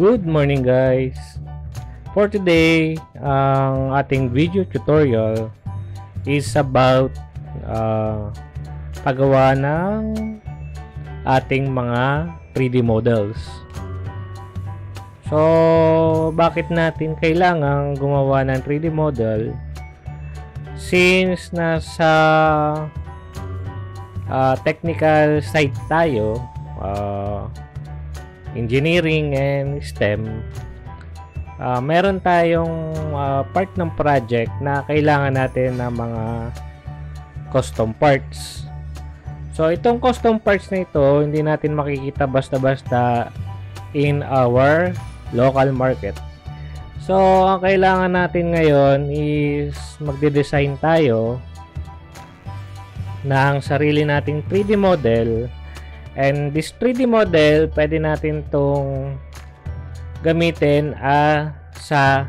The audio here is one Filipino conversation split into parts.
Good morning guys! For today, ang ating video tutorial is about paggawa ng ating mga 3D models. So, bakit natin kailangang gumawa ng 3D model? Since nasa technical side tayo, engineering and STEM, meron tayong part ng project na kailangan natin ng mga custom parts. So itong custom parts na ito hindi natin makikita basta-basta in our local market. So ang kailangan natin ngayon is magde-design tayo ng sarili nating 3D model. And this 3D model, pwede natin itong gamitin sa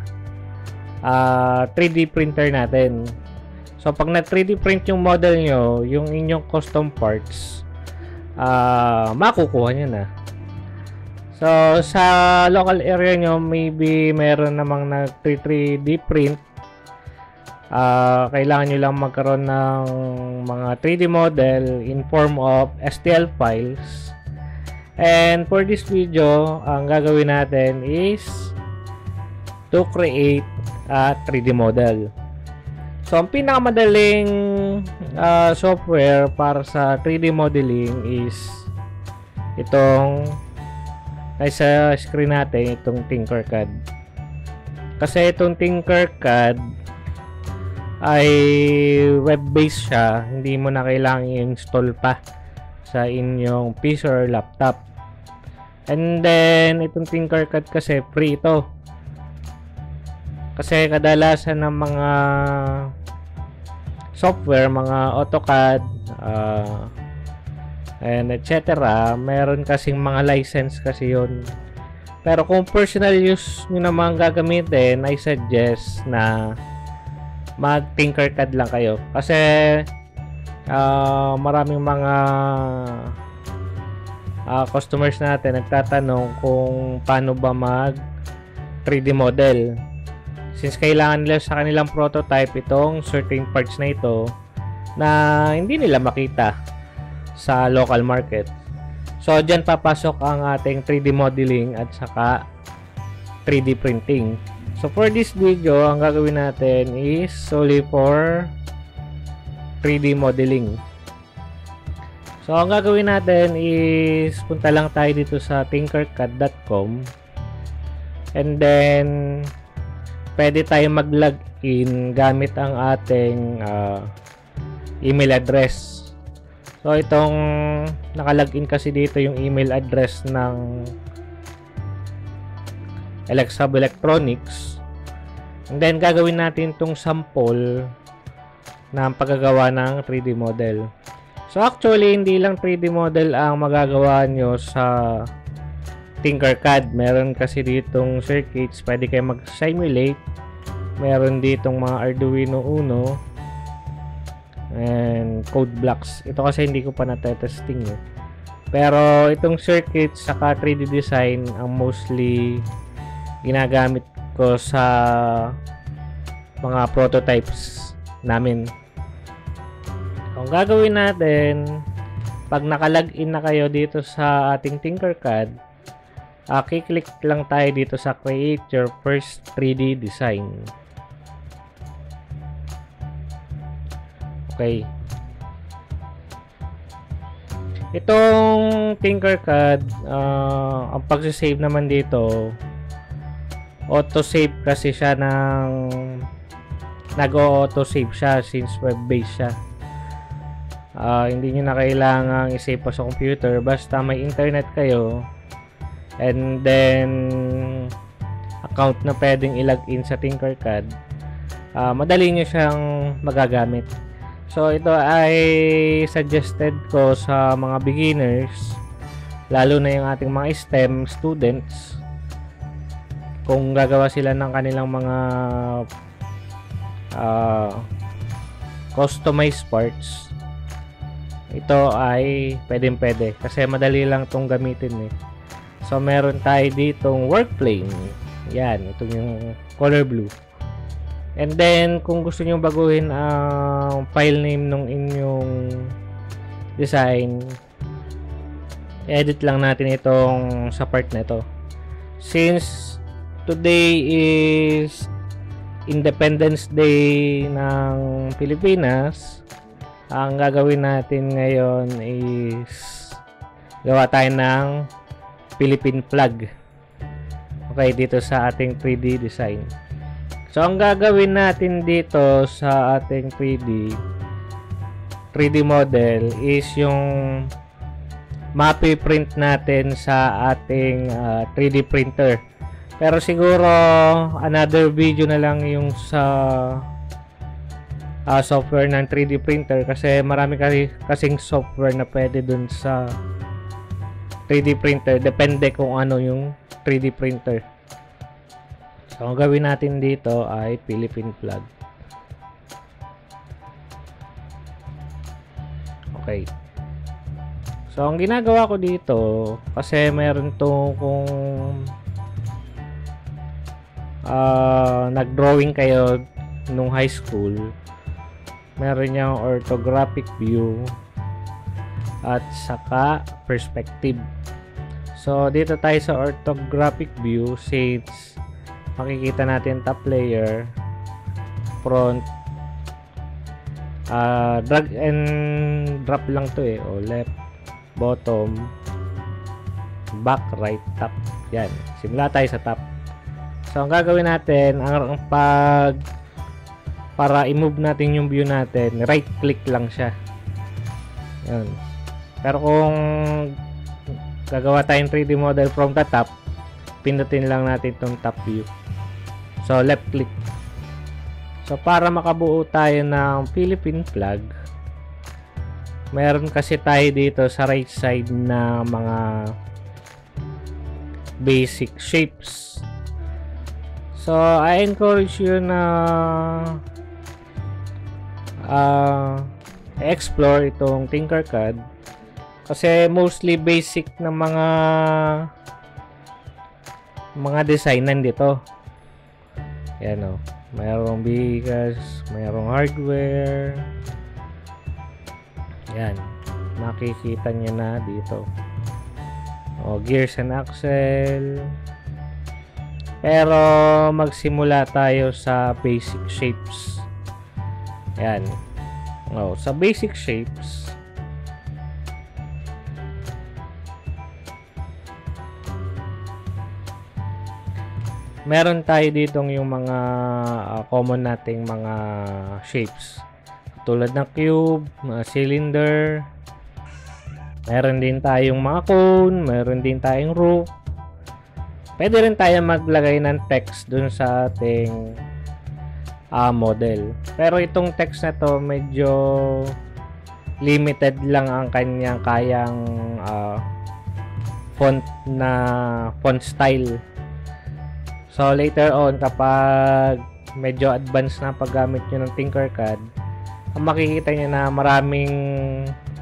3D printer natin. So, pag na 3D print yung model nyo, yung inyong custom parts, makukuha nyo na. So, sa local area nyo, maybe meron namang na 3D print. Kailangan nyo lang magkaroon ng mga 3D model in form of STL files. And for this video, ang gagawin natin is to create a 3D model. So, ang pinakamadaling software para sa 3D modeling is itong nasa screen natin, itong Tinkercad. Kasi itong Tinkercad ay web-based siya, hindi mo na kailangang i-install pa sa inyong PC or laptop. And then itong Tinkercad kasi free ito, kasi kadalasan ng mga software, mga AutoCAD and etc, meron kasing mga license kasi yun. Pero kung personal use nyo naman gagamitin, I suggest na mag Tinkercad lang kayo, kasi maraming mga customers natin nagtatanong kung paano ba mag 3D model, since kailangan nila sa kanilang prototype itong certain parts na ito na hindi nila makita sa local market. So dyan papasok ang ating 3D modeling at saka 3D printing. So for this video, ang gagawin natin is solely for 3D modeling. So ang gagawin natin is punta lang tayo dito sa tinkercad.com, and then pwede tayo mag-login gamit ang ating email address. So itong naka-login kasi dito yung email address ng Elexhub Electronics. And then gagawin natin itong sample ng paggagawa ng 3D model. So actually hindi lang 3D model ang magagawa nyo sa Tinkercad. Meron kasi ditong circuits, pwede kayo mag-simulate. Meron ditong mga Arduino Uno and code blocks. Ito kasi hindi ko pa na-testing eh. Pero itong circuits saka 3D design ang mostly ginagamit ko sa mga prototypes namin. Ang gagawin natin, pag naka-login na kayo dito sa ating Tinkercad, kiklik lang tayo dito sa create your first 3D design. Okay. Itong Tinkercad, ang pag-save naman dito, auto-save kasi siya ng nag-auto-save siya since web-based siya. Hindi nyo na kailangang i-save pa sa computer, basta may internet kayo and then account na pwedeng i-login sa Tinkercad, madali nyo siyang magagamit. So ito ay suggested ko sa mga beginners, lalo na yung ating mga STEM students. Kung gagawa sila ng kanilang mga customized parts, ito ay pwede kasi madali lang itong gamitin eh. So, meron tayo ditong work plane. Yan, ito yung color blue. And then, kung gusto nyo baguhin ang file name ng inyong design, edit lang natin itong sa part na ito. Since today is Independence Day ng Pilipinas, ang gagawin natin ngayon is gawa tayo ng Philippine flag. Okay, dito sa ating 3D design. So, ang gagawin natin dito sa ating 3D model is yung mapi-print natin sa ating 3D printer. Pero siguro another video na lang yung sa software ng 3D printer kasi marami kasing software na pwede dun sa 3D printer. Depende kung ano yung 3D printer. So, ang gawin natin dito ay Philippine flag. Okay. So, ang ginagawa ko dito, kasi mayroon to kung nag-drawing kayo nung high school, meron niyang orthographic view at saka perspective. So, dito tayo sa orthographic view since makikita natin top layer, front, drag and drop lang to o left, bottom, back, right, top. Yan. Simula tayo sa top. So, ang gagawin natin, para i-move natin yung view natin, right click lang siya. Yan. Pero kung gagawa tayong 3D model from the top, pindutin lang natin itong top view. So, left click. So, para makabuo tayo ng Philippine flag, meron kasi tayo dito sa right side na mga basic shapes. So, I encourage you na explore itong Tinkercad kasi mostly basic na mga design nandito. Yan o. Mayroong bigas, mayroong hardware. Yan. Makikita nyo na dito. O, gears and axle. Pero magsimula tayo sa basic shapes. Ayan. Oh, sa basic shapes, meron tayo ditong yung mga common nating mga shapes. Tulad ng cube, cylinder. Meron din tayong mga cone, meron din tayong roof. Pwede rin tayo maglagay ng text dun sa ating model. Pero itong text na to medyo limited lang ang kanyang kayang font style. So later on, kapag medyo advanced na paggamit nyo ng Tinkercad, makikita nyo na maraming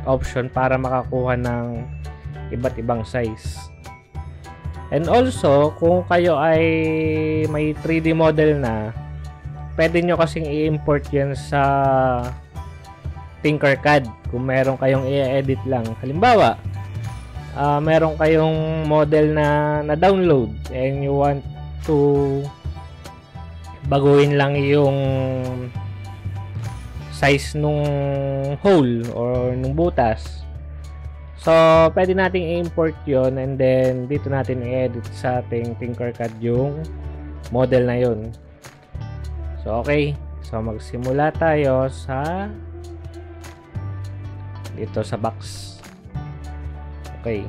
option para makakuha ng iba't ibang size. And also, kung kayo ay may 3D model na, pwede nyo kasing i-import yan sa Tinkercad kung meron kayong i-edit lang. Halimbawa, meron kayong model na download and you want to baguhin lang yung size nung hole or nung butas. So, pwede nating i-import yon and then dito natin i-edit sa ating Tinkercad yung model na yon. So, okay. So, magsimula tayo sa dito sa box. Okay.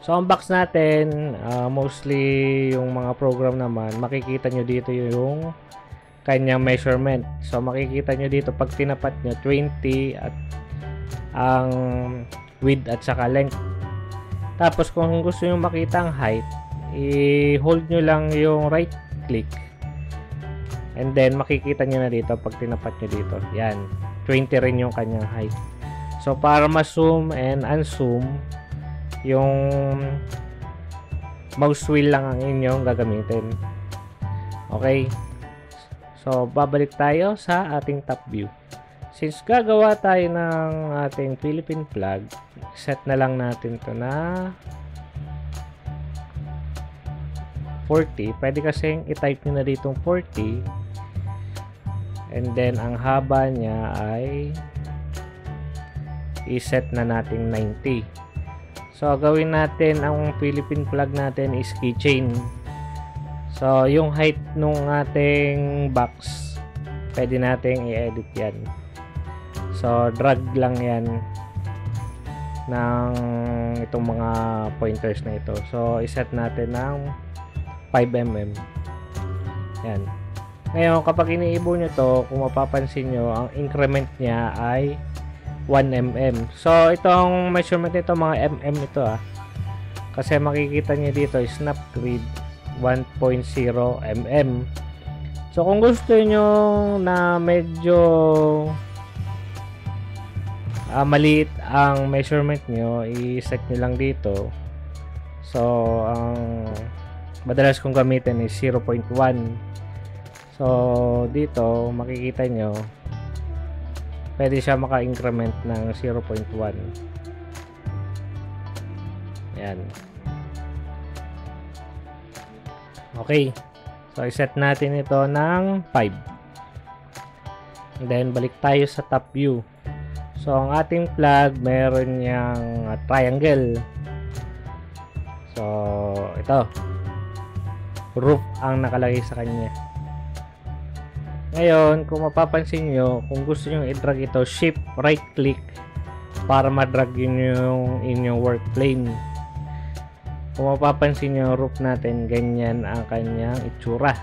So, ang box natin, mostly yung mga program naman, makikita nyo dito yung kanyang measurement. So, makikita nyo dito pag tinapat nyo 20 at ang width at saka length. Tapos kung gusto nyo makita ang height, i-hold nyo lang yung right click and then makikita nyo na dito pag tinapat nyo dito. Yan, 20 rin yung kanyang height. So para ma-zoom and unzoom yung mouse wheel lang ang inyong gagamitin. Okay. So, babalik tayo sa ating top view. Since gagawa tayo ng ating Philippine flag, set na lang natin to na 40. Pwede kasing i-type nyo na dito 40. And then, ang haba niya ay i-set na natin 90. So, gawin natin ang Philippine flag natin is keychain. So, yung height nung ating box, pwede natin i-edit yan. So, drag lang yan ng itong mga pointers na ito. So, iset natin ng 5mm. Yan. Ngayon, kapag iniibo nyo to, kung mapapansin nyo, ang increment niya ay 1mm. So, itong measurement nito, mga mm ito Kasi makikita nyo dito, snap grid 1.0 mm. So, kung gusto nyo na medyo maliit ang measurement nyo, i-set nyo lang dito. So, ang madalas kong gamitin is 0.1. So, dito, makikita nyo, pwede siya maka-increment ng 0.1. Yan. Okay. So, iset natin ito ng 5. And then, balik tayo sa top view. So, ang ating flag, meron niyang triangle. So, ito. Roof ang nakalagay sa kanya. Ngayon, kung mapapansin nyo, kung gusto nyo i-drag ito, shift right click para ma-drag yung inyong work plane. Kung mapapansin nyo, roof natin, ganyan ang kanyang itsura.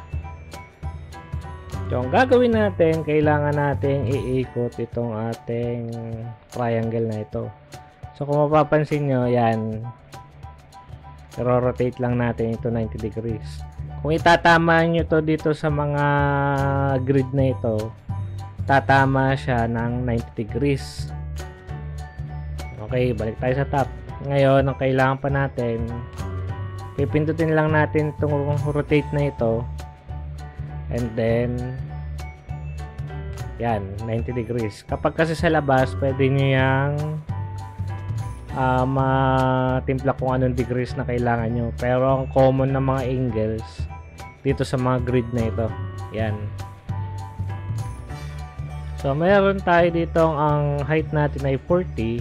So, ang gagawin natin, kailangan natin iikot itong ating triangle na ito. So, kung mapapansin nyo, yan. I-rotate lang natin ito 90 degrees. Kung itatama nyo to dito sa mga grid na ito, tatama siya ng 90 degrees. Okay, balik tayo sa top. Ngayon, ang kailangan pa natin, pipindutin lang natin itong rotate na ito. And then, yan, 90 degrees. Kapag kasi sa labas, pwede nyo yung matimpla kung anong degrees na kailangan nyo. Pero ang common na mga angles, dito sa mga grid na ito. Yan. So, meron tayo dito ang height natin ay 40.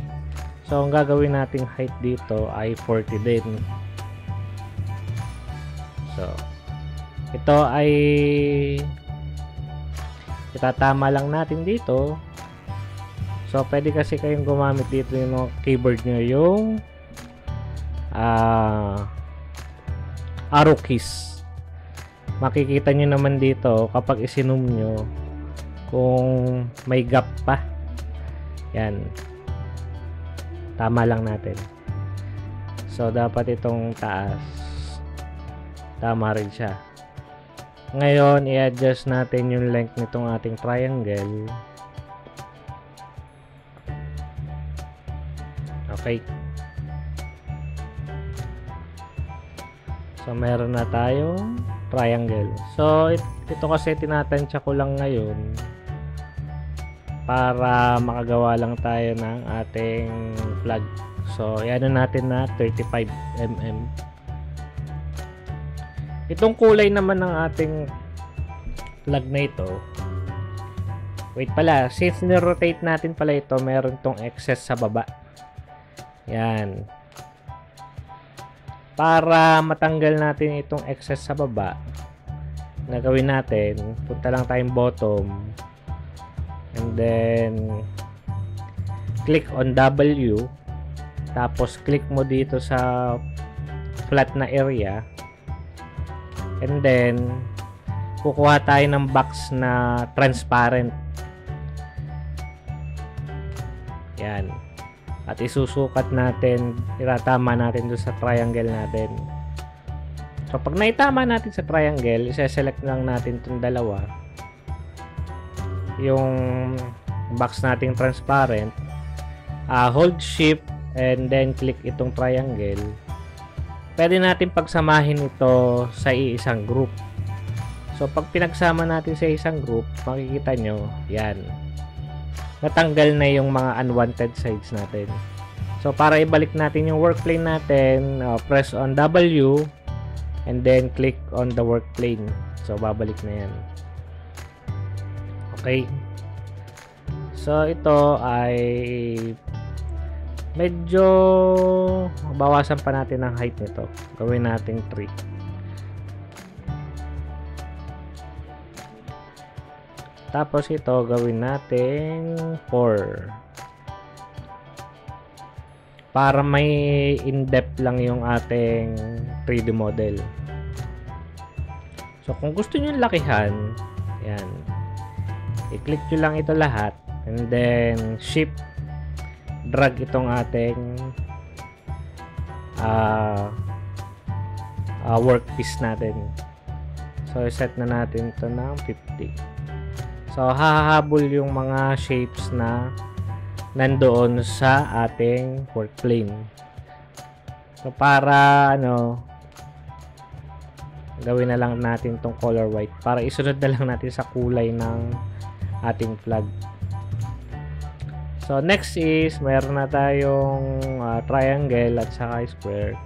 So, ang gagawin nating height dito ay 40 din. So, ito ay itatama lang natin dito. So, pwede kasi kayong gumamit dito yung keyboard nyo, yung arrow keys. Makikita nyo naman dito kapag isinum nyo kung may gap pa. Yan. Tama lang natin. So, dapat itong taas. Tama rin siya. Ngayon, i-adjust natin yung length nitong ating triangle. Okay. So, meron na tayong triangle. So, ito kasi tinatansya ko lang ngayon para makagawa lang tayo ng ating flag. So, i-ano natin na 35mm. Itong kulay naman ng ating flag na ito, wait pala, since ni-rotate natin pala ito, meron tong excess sa baba. Yan. Para matanggal natin itong excess sa baba, gagawin natin, punta lang tayong bottom, and then click on W, tapos click mo dito sa flat na area. And then, kukuha tayo ng box na transparent. Yan. At isusukat natin, itatama natin doon sa triangle natin. So, pag naitama natin sa triangle, isa-select lang natin itong dalawa. Yung box nating transparent. Hold shift and then click itong triangle. pwede natin pagsamahin ito sa isang group. So, pag pinagsama natin sa isang group, makikita nyo, yan. Natanggal na yung mga unwanted sides natin. So, para ibalik natin yung work plane natin, press on W, and then click on the work plane. So, babalik na yan. Okay. So, ito ay medyo bawasan pa natin ang height nito. Gawin natin 3. Tapos ito gawin natin 4. Para may in-depth lang yung ating 3D model. So kung gusto niyo lakihan, yan. I-click nyo lang ito lahat and then shift drag itong ating workpiece natin. So set na natin ito ng 50. So, hahabol yung mga shapes na nandoon sa ating work plane. So, para gawin na lang natin tong color white. Para isunod na lang natin sa kulay ng ating flag. So, next is, meron na tayong triangle at saka square.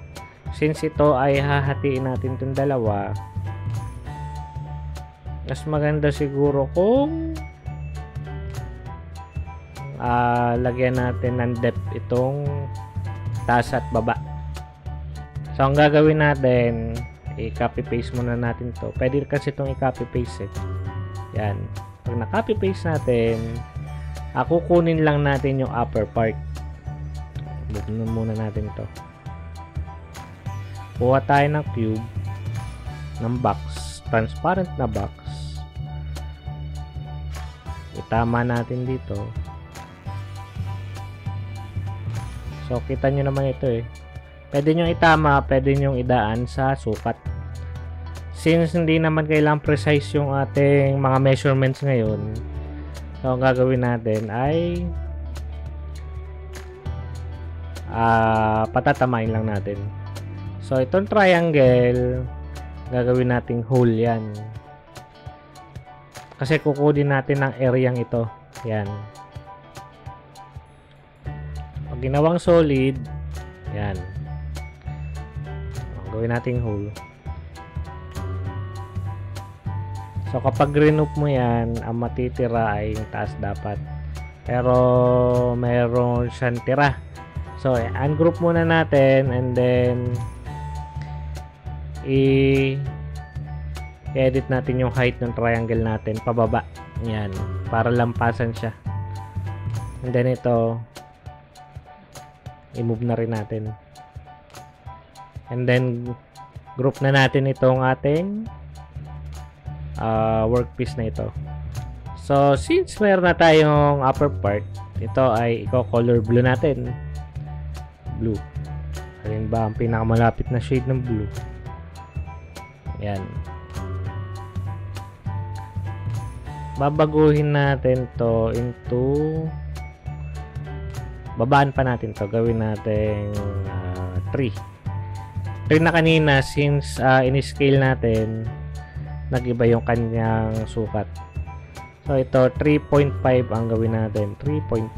Since ito ay hahatiin natin itong dalawa, mas maganda siguro kung lagyan natin ng depth itong taas at baba. So, ang gagawin natin, i-copy paste muna natin to. Pwede kasi itong i-copy paste yan. Pag na-copy paste natin, kukunin lang natin yung upper part. Buksan muna natin to. Kuha tayo ng cube, ng box, transparent na box. Itama natin dito. So, kita nyo naman ito Pwede nyo itama, pwede nyo idaan sa sukat. Since hindi naman kailangan precise yung ating mga measurements ngayon, so, ang gagawin natin ay patatamain lang natin. So, itong triangle, gagawin nating hole yan. Kasi kukunin natin ang areang ito. Yan. Pag ginawang solid, yan. Gawin nating hole. So, kapag remove mo yan, ang matitira ay yung taas dapat. Pero, meron siyang tira. So, ungroup muna natin and then i-edit natin yung height ng triangle natin pababa. Yan. Para lampasan siya. And then ito, i-move na rin natin. And then, group na natin itong ating workpiece na ito. So, since meron na tayong upper part, ito ay i-color blue natin. Blue. Alin ba ang pinakamalapit na shade ng blue? Yan. Babaguhin natin to into babaan pa natin to. Gawin natin 3 na kanina since in-scale natin nag-iba yung kanyang sukat. So ito 3.5 ang gawin natin. 3.5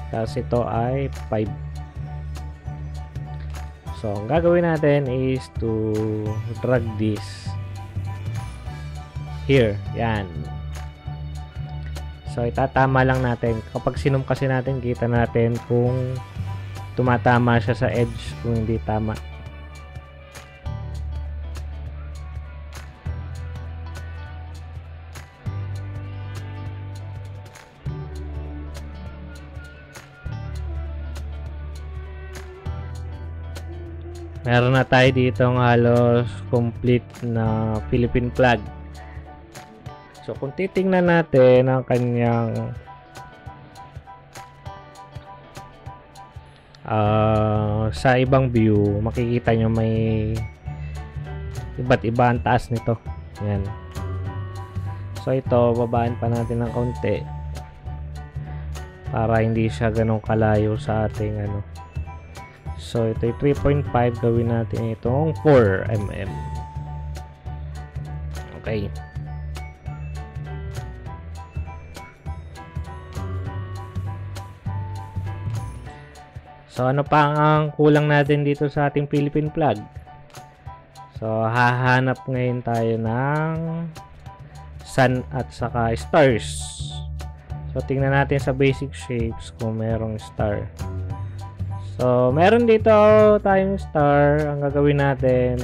tapos ito ay 5. So, ang gagawin natin is to drag this here. Yan. So, itatama lang natin. Kapag sinum kasi natin, kita natin kung tumatama siya sa edge, kung hindi tama. Meron na tayo dito ng halos complete na Philippine flag. So, kung titingnan natin ang kanyang sa ibang view, makikita nyo may iba't iba ang taas nito. Yan. So, ito, babaan pa natin ng kaunti para hindi siya ganong kalayo sa ating So, ito yung 3.5. Gawin natin itong 4 mm. Okay. So, ano pa ang kulang natin dito sa ating Philippine plug? So, hahanap ngayon tayo ng sun at saka stars. So, tingnan natin sa basic shapes kung merong star. So, meron dito tayong star. Ang gagawin natin,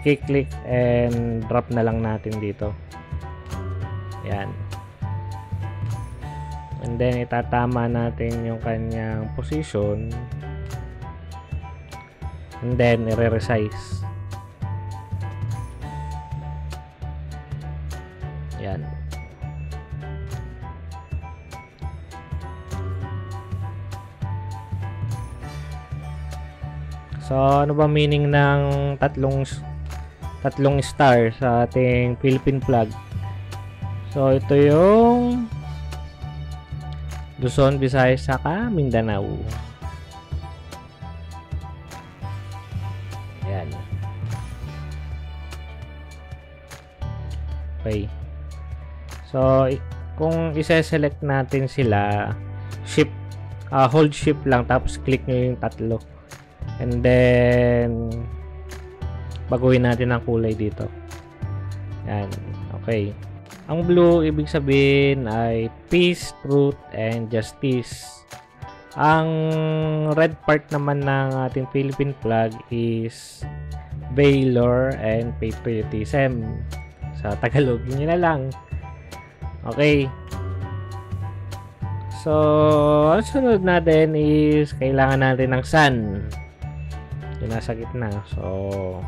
click and drop na lang natin dito. Yan. And then, itatama natin yung kanyang position. And then, i-resize. Yan. So, ano ba meaning ng tatlong star sa ating Philippine flag? So, ito yung Luzon, Visayas, saka Mindanao. Ayan. Okay. So, kung isa-select natin sila, hold shift lang, tapos click nyo yung tatlo. And then, baguhin natin ang kulay dito. Yan. Okay. Ang blue, ibig sabihin ay peace, truth, and justice. Ang red part naman ng ating Philippine flag is valor and patriotism. Sa Tagalog, yun na lang. Okay. So, ang sunod natin is kailangan natin ng sun. Yung nasa gitna. So,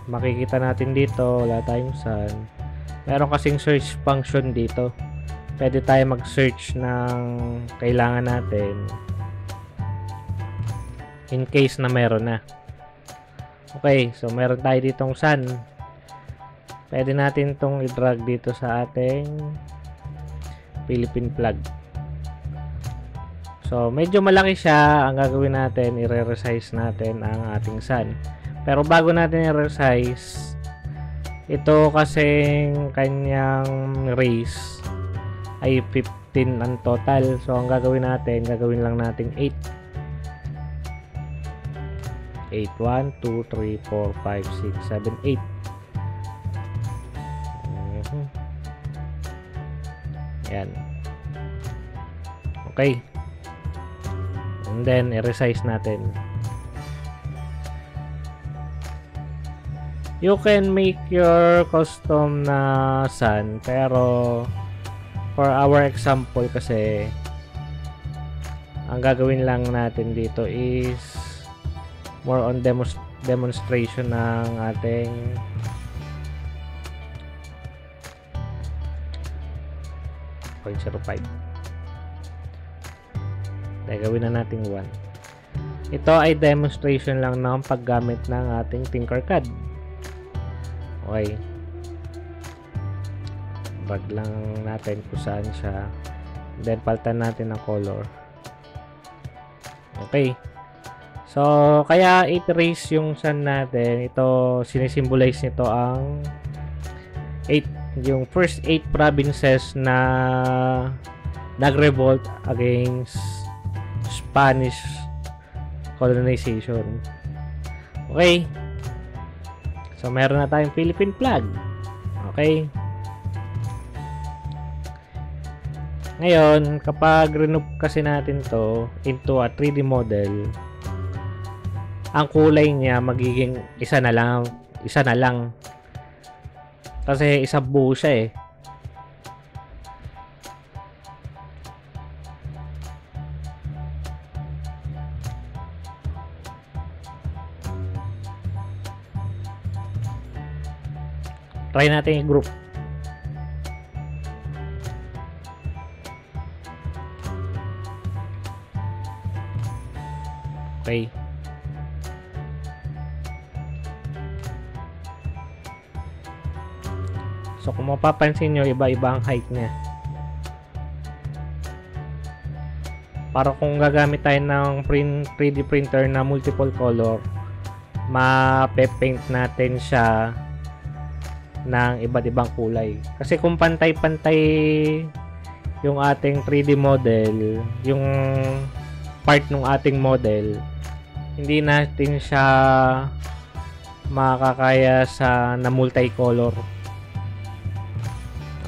makikita natin dito, wala tayong sun. Meron kasing search function dito. Pwede tayo mag-search ng kailangan natin in case na meron na. Okay, so meron tayo ditong sun. Pwede natin itong i-drag dito sa ating Philippine flag. So, medyo malaki siya. Ang gagawin natin, i-resize natin ang ating sun. Pero bago natin i-resize, ito kasing kanyang race ay 15 ang total. So, ang gagawin natin, gagawin lang natin 8. 8, 1, 2, 3, 4, 5, 6, 7, 8. Yan. Okay. And then, i-resize natin. You can make your custom na sun, pero for our example kasi, ang gagawin lang natin dito is more on demonstration ng ating .05. Gagawin na natin 1. Ito ay demonstration lang ng paggamit ng ating Tinkercad. Okay. Drag lang natin kung saan siya. Then, palitan natin ang color. Okay. So, kaya 8 rays yung sun natin. Ito, sinisimbolize nito ang 8, yung first 8 provinces na nag-revolt against Spanish colonization. Okay. So, meron na tayong Philippine flag. Okay. Ngayon, kapag remove kasi natin to into a 3D model, ang kulay niya magiging isa na lang. Kasi isa buo siya eh. Try natin i-group. Okay. So, kung mapapansin nyo, iba-iba ang height niya. para kung gagamit tayo ng 3D printer na multiple color, ma-paint natin siya ng iba't ibang kulay. Kasi kung pantay-pantay yung ating 3D model, yung part ng ating model, hindi natin siya makakaya sa na multicolor.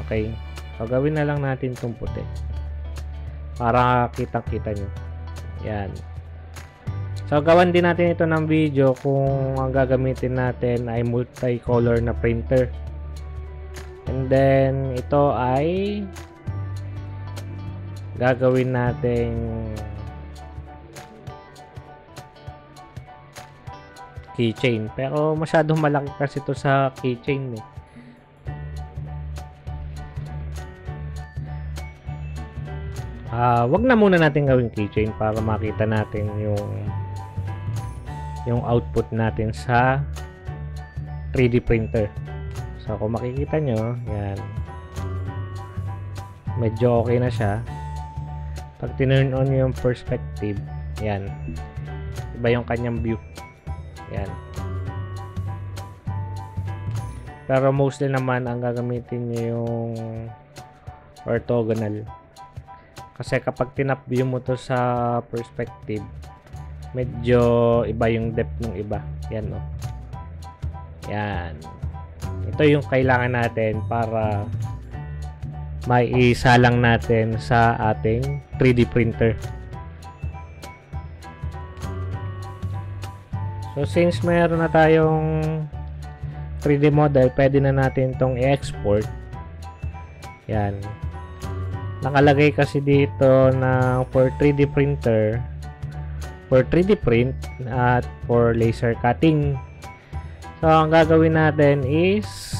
Okay, so gawin na lang natin itong puti para kitang-kita nyo. Yan. So gawan din natin ito ng video kung ang gagamitin natin ay multicolor na printer. And then ito ay gagawin natin keychain, pero masyadong malaki kasi ito sa keychain eh. Wag na muna natin gawing keychain para makita natin yung output natin sa 3D printer. So kung makikita nyo, yan, medyo okay na siya. Pag tinurn on yung perspective, yan, iba yung kanyang view. Yan. Pero mostly naman ang gagamitin nyo yung orthogonal. Kasi kapag tinap-view mo to sa perspective, medyo iba yung depth ng iba. Yan, no? Yan. Ito yung kailangan natin para maisalang natin sa ating 3D printer. So, since mayroon na tayong 3D model, pwede na natin itong i-export. Yan. Nakalagay kasi dito na for 3D printer, for 3D print at for laser cutting. So ang gagawin natin is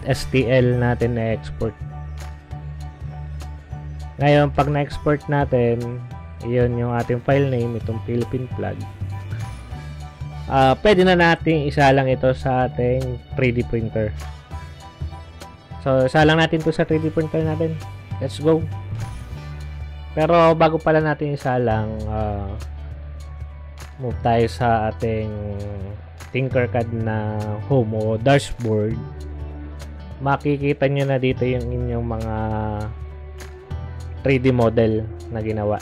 .stl natin na-export. Ngayon pag na-export natin, iyon yung ating file name, itong Philippine flag. Pwede na natin isalang ito sa ating 3D printer. So isalang natin ito sa 3D printer natin. Let's go. Pero bago pala natin isalang, move tayo sa ating Tinkercad na home o dashboard. Makikita nyo na dito yung inyong mga 3D model na ginawa.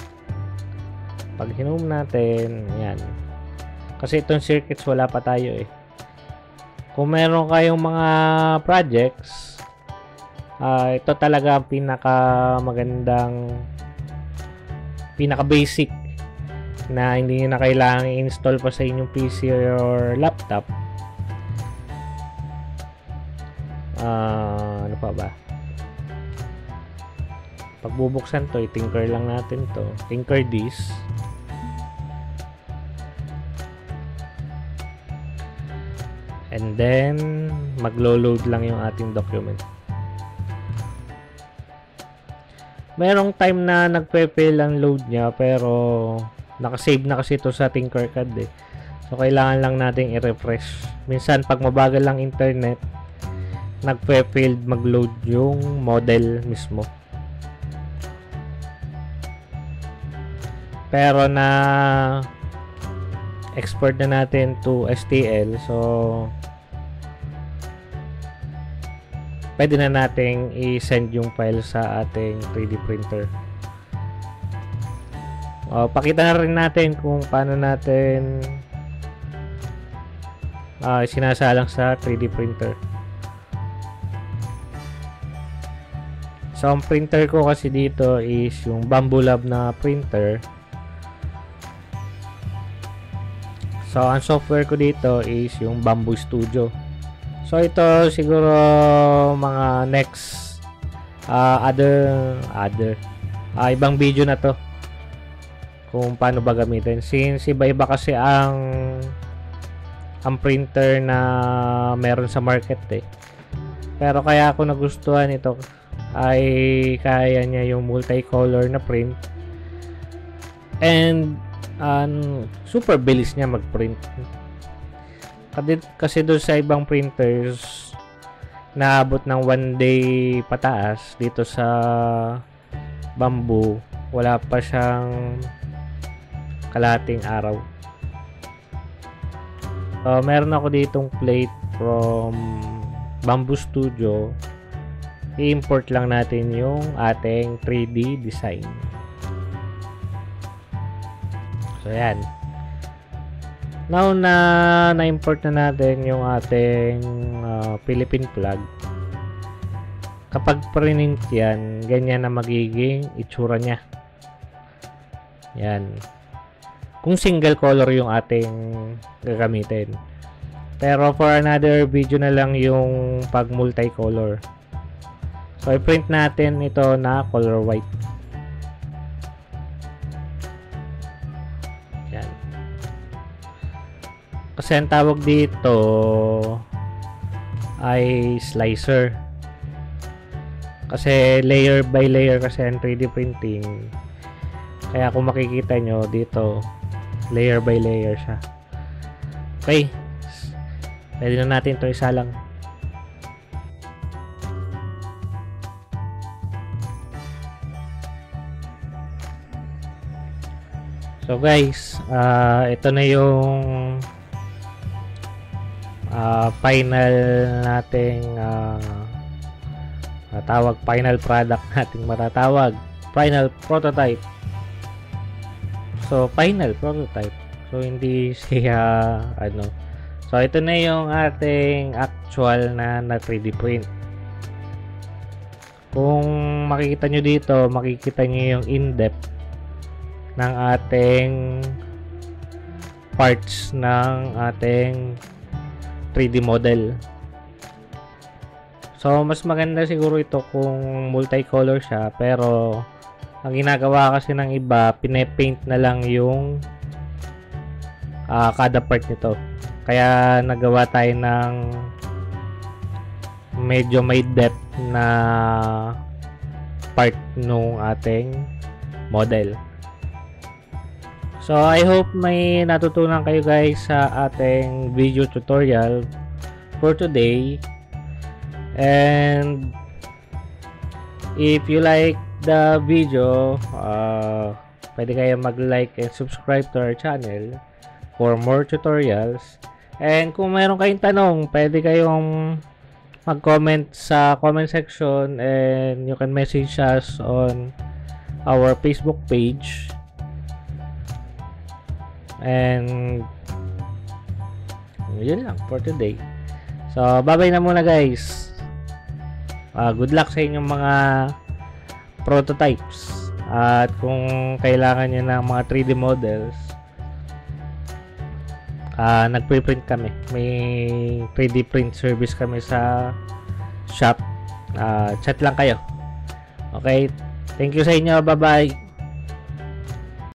Pag hinome natin, yan. Kasi itong circuits wala pa tayo eh. Kung meron kayong mga projects, ito talaga ang pinaka basic na hindi na kailangan i-install pa sa inyong PC or laptop. Ano pa ba? Pagbubuksan to, i-tinker lang natin to. Tinker this. And then maglo-load lang yung ating document. Merong time na nagpe-fail ang load niya, pero nakasave na kasi ito sa Tinkercad eh. So kailangan lang nating i-refresh. Minsan pag mabagal lang internet, nagpe-fail mag-load yung model mismo. Pero na export na natin to STL, so pwede na nating i-send yung file sa ating 3D printer. Pakita na rin natin kung paano natin sinasalang sa 3D printer. So ang printer ko kasi dito is yung Bambu Lab na printer. So ang software ko dito is yung Bamboo Studio. So ito siguro mga next ibang video na to kung paano ba gamitin, since iba-iba kasi ang printer na meron sa market eh. Pero kaya ako nagustuhan ito ay kaya niya yung multicolor na print and super bilis niya mag-print. Kasi doon sa ibang printers naabot ng 1 day pataas, dito sa Bamboo wala pa siyang kalahating araw. So, meron ako ditong plate from Bamboo Studio. I-import lang natin yung ating 3D design. So, yan. Now na na-import na natin yung ating Philippine flag. Kapag print yan, ganyan na magiging itsura niya. Yan. Kung single color yung ating gagamitin. Pero for another video na lang yung pag multicolor. So, i-print natin ito na color white. Yan. Kasi ang tawag dito ay slicer. Kasi layer by layer kasi ang 3D printing. Kaya kung makikita nyo dito, layer by layer siya. Okay. Pwede na natin ito isalang. So guys, ito na yung final nating final product nating matatawag. Final prototype. So, final prototype. So, hindi siya, So, ito na yung ating actual na 3D print. Kung makikita nyo dito, makikita nyo yung in-depth ng ating parts ng ating 3D model. So, mas maganda siguro ito kung multicolor siya, pero ang ginagawa kasi ng iba, pine-paint na lang yung kada part nito. Kaya nagawa tayo ng medyo may depth na part nung ating model. So, I hope may natutunan kayo guys sa ating video tutorial for today. And if you like the video, pwede kayo mag-like and subscribe to our channel for more tutorials. And kung mayroon kayong tanong, pwede kayong mag-comment sa comment section, and you can message us on our Facebook page. And yun lang for today. So, bye-bye na muna guys. Good luck sa inyong mga prototypes. At kung kailangan nyo ng mga 3D models, nagpe-print kami. May 3D print service kami sa shop. Chat lang kayo. Okay? Thank you sa inyo. Bye-bye.